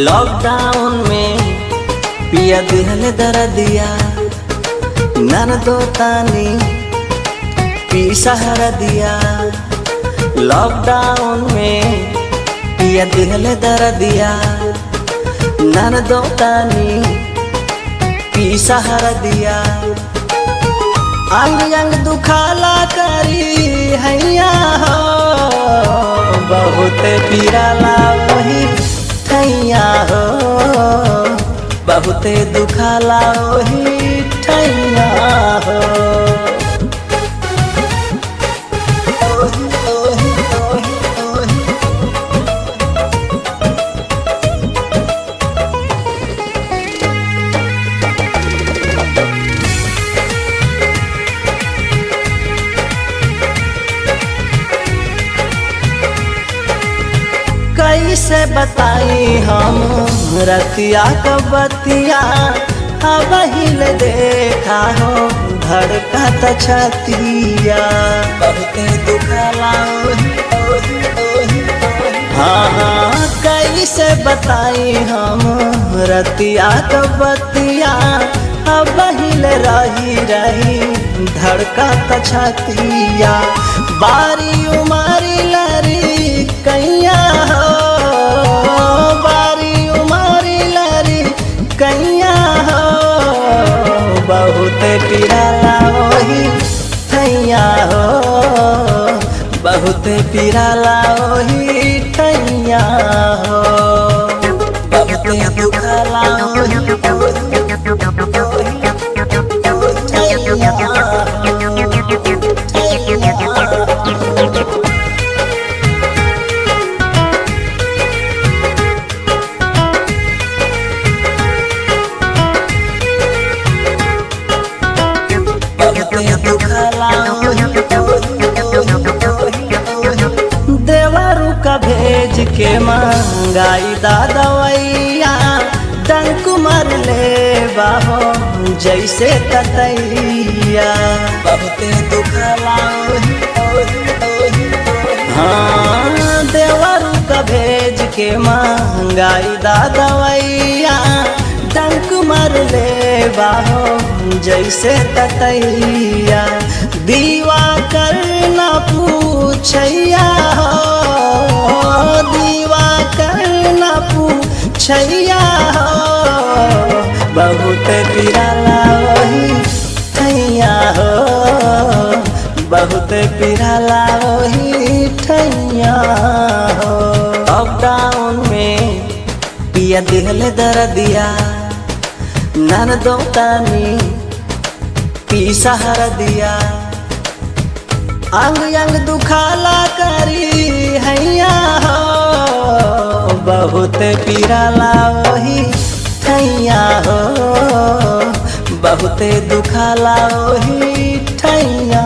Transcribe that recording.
Lockdown में पिया दिहल दर्दिया ननदो तानी पी सहारा दिया। लॉकडाउन में पिया दिहल दर्दिया ननदो तानी पी सहारा दिया। अंग अंग दुखाला करी हैया हो बहुत पीराला वही ठैया हो बहुत दुखाला वही ठैया हो। कैसे बताई हम रतिया कबतिया अब हिल देखा हो धड़का छतिया बहुत दुखला। हाँ कैसे बताई हम रतिया कबतिया अब हिल रही रही धड़का छतिया। बारी उमारी लरी कैया हो बारी उमारी लरी कैया हो बहुत पिराला वही ठैया हो बहुत पिराला वही ठैया हो बहुत दुखला देवरू का भेज के मंगाई दवैया डंक मर ले बाहो जैसे ततैया बहुत दुखला। हाँ देवरू का भेज के मंगाई दवैया डंक मर ले बाहो जैसे ततैया। दीवा करना पूछैया हो दीवा करना पूछैया हो बहुत पिराला वही ठैया हो बहुत पिराला वही ठैया हो। लॉकडाउन में पिया दिहल दर्दिया ननदो तानी पी सहारा दिया। अंग अंग दुखाला करी हैया हो बहुत पीराला वही ठैया हो बहुत दुखाला वही ठैया।